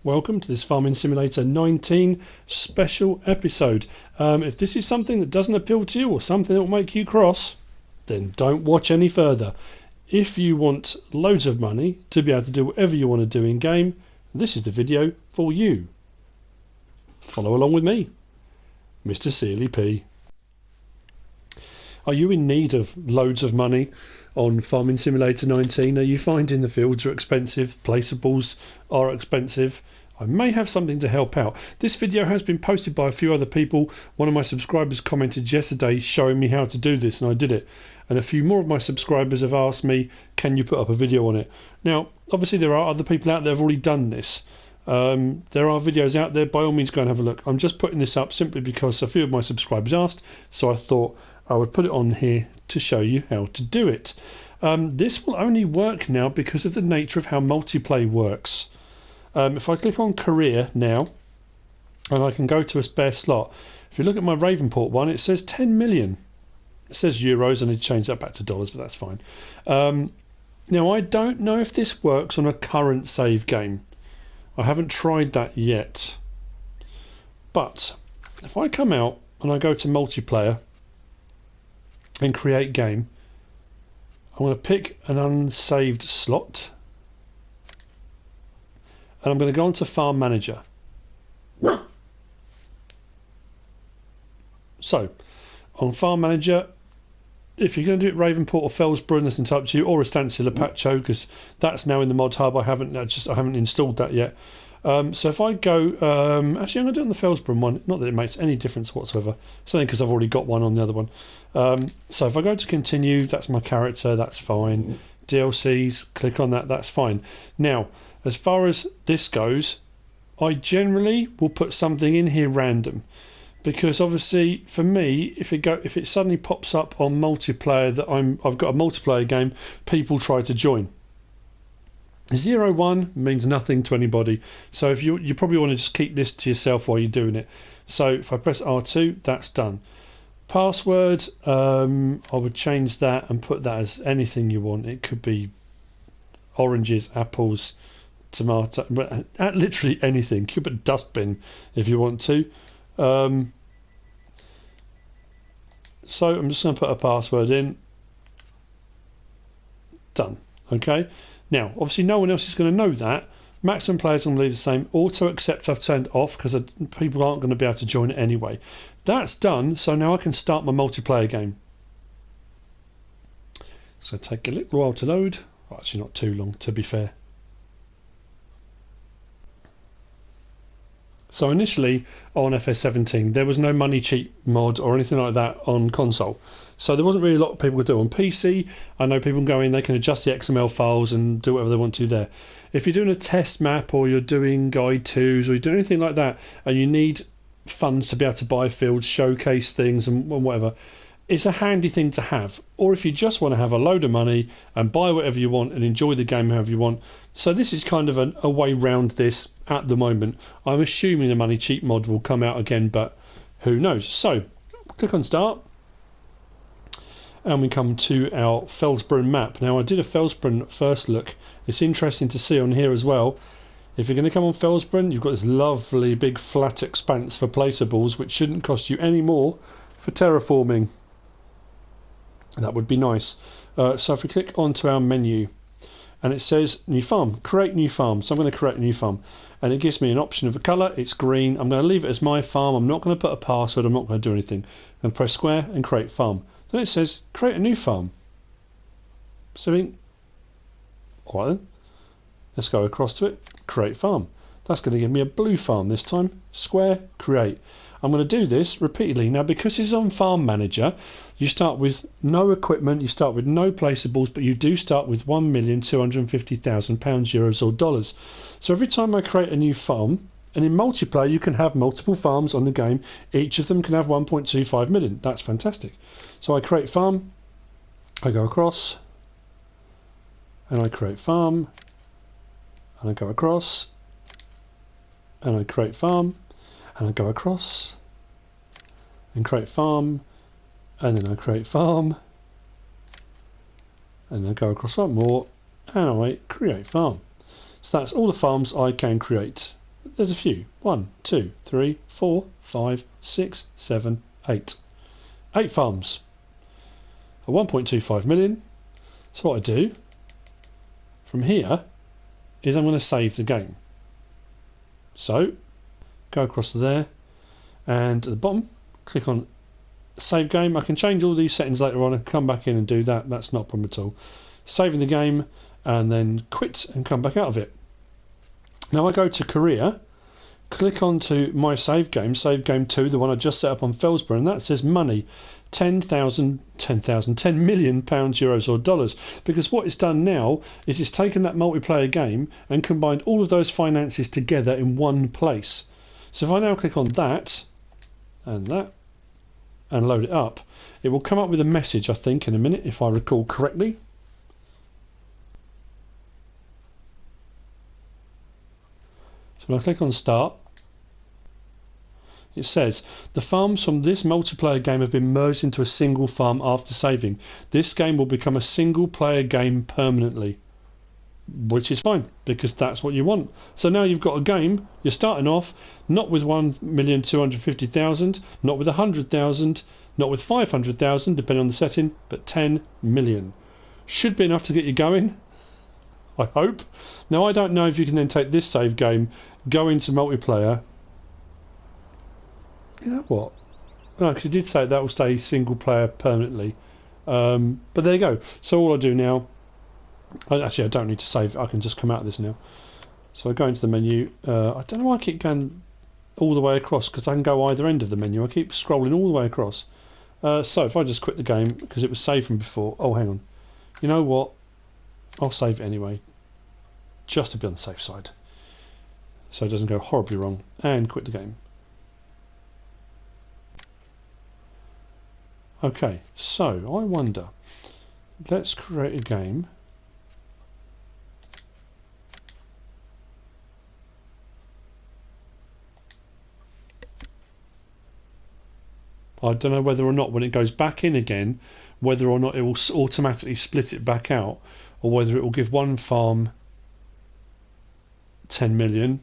Welcome to this Farming Simulator 19 special episode. If this is something that doesn't appeal to you or something that will make you cross, then don't watch any further. If you want loads of money to be able to do whatever you want to do in game, this is the video for you. Follow along with me, MrSealyp. Are you in need of loads of money on Farming Simulator 19? Are you finding the fields are expensive, placeables are expensive? I may have something to help out. This video has been posted by a few other people. One of my subscribers commented yesterday showing me how to do this, and I did it. And a few more of my subscribers have asked me, can you put up a video on it? Now, obviously there are other people out there who have already done this. There are videos out there, by all means go and have a look. I'm just putting this up simply because a few of my subscribers asked, so I thought I would put it on here to show you how to do it. This will only work now because of the nature of how multiplayer works. If I click on career now, and I can go to a spare slot, if you look at my Ravenport one, it says 10 million. It says euros, I need to change that back to dollars, but that's fine. Now I don't know if this works on a current save game. I haven't tried that yet. But if I come out and I go to multiplayer and create game, I'm going to pick an unsaved slot and I'm going to go onto Farm Manager. So on Farm Manager, if you're going to do it Ravenport or Fellsborough, that's up to you, or a Singleplayer, because that's now in the mod hub. I haven't installed that yet. So if I go, actually I'm going to do it on the Fellsborough one. Not that it makes any difference whatsoever. It's only because I've already got one on the other one. So if I go to continue, that's my character, that's fine. DLCs, click on that, that's fine. Now, as far as this goes, I generally will put something in here random. Because obviously, for me, if it suddenly pops up on multiplayer that I've got a multiplayer game, people try to join. 0-1 means nothing to anybody, so if you probably want to just keep this to yourself while you're doing it. So if I press R2, that's done. Password, I would change that and put that as anything you want. It could be oranges, apples, tomato, literally anything. You could put dustbin if you want to. So I'm just going to put a password in. Done. Okay. Now, obviously, no one else is going to know that. Maximum players are going to leave the same. Auto accept I've turned off because people aren't going to be able to join it anyway. That's done. So now I can start my multiplayer game. So take a little while to load. Well, actually, not too long, to be fair. So initially on FS17 there was no money cheat mod or anything like that on console, so there wasn't really a lot of people could do. On PC I know people go in, they can adjust the XML files and do whatever they want to there. If you're doing a test map or you're doing guide 2s or you're doing anything like that and you need funds to be able to buy fields, showcase things and whatever, it's a handy thing to have. Or if you just want to have a load of money and buy whatever you want and enjoy the game however you want. So this is kind of a way round this at the moment. I'm assuming the money cheat mod will come out again, but who knows. So click on start and we come to our Fellsborough map. Now I did a Fellsborough first look. It's interesting to see on here as well. If you're going to come on Fellsborough, you've got this lovely big flat expanse for placeables which shouldn't cost you any more for terraforming. That would be nice. So if we click onto our menu and it says new farm, create new farm. So I'm going to create a new farm and it gives me an option of a colour. It's green. I'm going to leave it as my farm. I'm not going to put a password. I'm not going to do anything. And press square and create farm. Then it says create a new farm. So all right then, let's go across to it, create farm. That's going to give me a blue farm this time. Square, create. I'm going to do this repeatedly. Now because it's on Farm Manager, you start with no equipment, you start with no placeables, but you do start with £1,250,000, euros or dollars. So every time I create a new farm, and in multiplayer you can have multiple farms on the game, each of them can have 1.25 million. That's fantastic. So I create farm, I go across, and I create farm, and I go across, and I create farm, and I go across and create farm, and then I create farm, and I go across one more and I create farm. So that's all the farms I can create. There's a few. 1, 2, 3, 4, 5, 6, 7, 8. 8 farms at 1.25 million. So what I do from here is I'm going to save the game. So go across to there, and at the bottom click on save game. I can change all these settings later on and come back in and do that. That's not a problem at all. Saving the game and then quit and come back out of it. Now I go to career, click onto my save game 2, the one I just set up on Felsborough, and that says money, 10 million pounds, euros or dollars, because what it's done now is it's taken that multiplayer game and combined all of those finances together in one place. So if I now click on that and that and load it up, it will come up with a message, I think, in a minute, if I recall correctly. So when I click on start, it says the farms from this multiplayer game have been merged into a single farm after saving. This game will become a single player game permanently, which is fine because that's what you want. So now you've got a game, you're starting off not with 1,250,000, not with 100,000, not with 500,000 depending on the setting, but 10 million. Should be enough to get you going, I hope. Now I don't know if you can then take this save game, go into multiplayer. You know what? No, because you did say that will stay single player permanently. But there you go. So all I do now, actually I don't need to save, I can just come out of this now. So I go into the menu. I don't know why I keep going all the way across, because I can go either end of the menu. I keep scrolling all the way across. So if I just quit the game, because it was saved from before. Oh, hang on. You know what? I'll save it anyway, just to be on the safe side, so it doesn't go horribly wrong, and quit the game. Okay, so I wonder, let's create a game. I don't know whether or not when it goes back in again, whether or not it will automatically split it back out, or whether it will give one farm 10 million.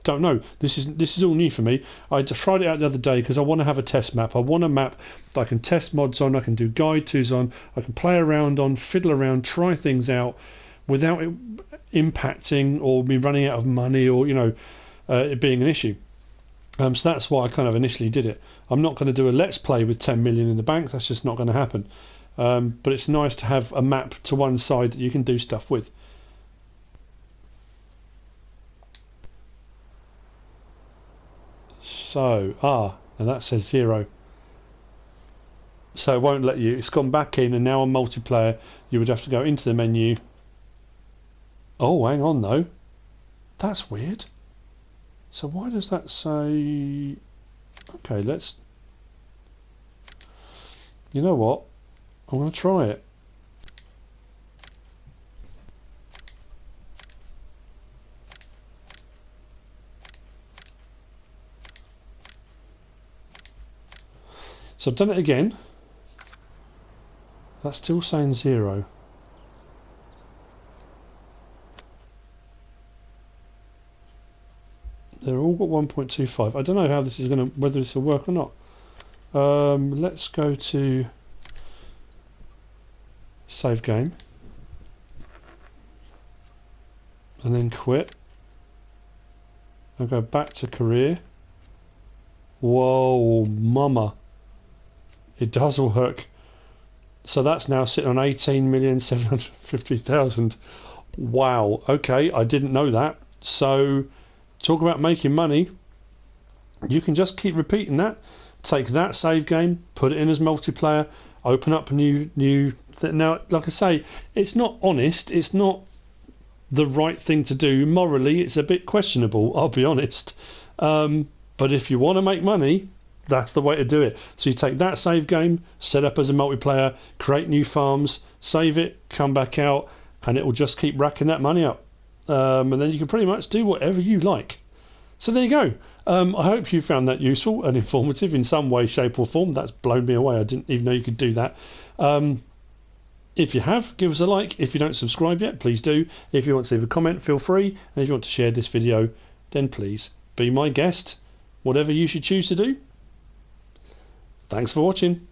Don't know. This is all new for me. I just tried it out the other day because I want to have a test map. I want a map that I can test mods on, I can do guide tos on, I can play around on, fiddle around, try things out without it impacting or me running out of money or it being an issue. So that's why I kind of initially did it. I'm not going to do a let's play with 10 million in the bank. That's just not going to happen. But it's nice to have a map to one side that you can do stuff with. So, and that says 0. So it won't let you. It's gone back in, and now on multiplayer, you would have to go into the menu. Oh, hang on though. That's weird. So why does that say... Okay, let's... You know what? I'm going to try it. So I've done it again. That's still saying 0. They're all got 1.25. I don't know how this is going to, whether this will work or not. Let's go to save game and then quit. I'll go back to career. Whoa, mama. It does work. So that's now sitting on 18,750,000. Wow. Okay, I didn't know that. So talk about making money. You can just keep repeating that. Take that save game, put it in as multiplayer, open up a new now, like I say, it's not honest, it's not the right thing to do. Morally, it's a bit questionable, I'll be honest. But if you want to make money, that's the way to do it. So you take that save game, set up as a multiplayer, create new farms, save it, come back out, and it will just keep racking that money up. And then you can pretty much do whatever you like. So there you go. I hope you found that useful and informative in some way, shape or form. That's blown me away. I didn't even know you could do that. If you have, give us a like. If you don't subscribe yet, please do. If you want to leave a comment, feel free. And if you want to share this video, then please be my guest, whatever you should choose to do. Thanks for watching.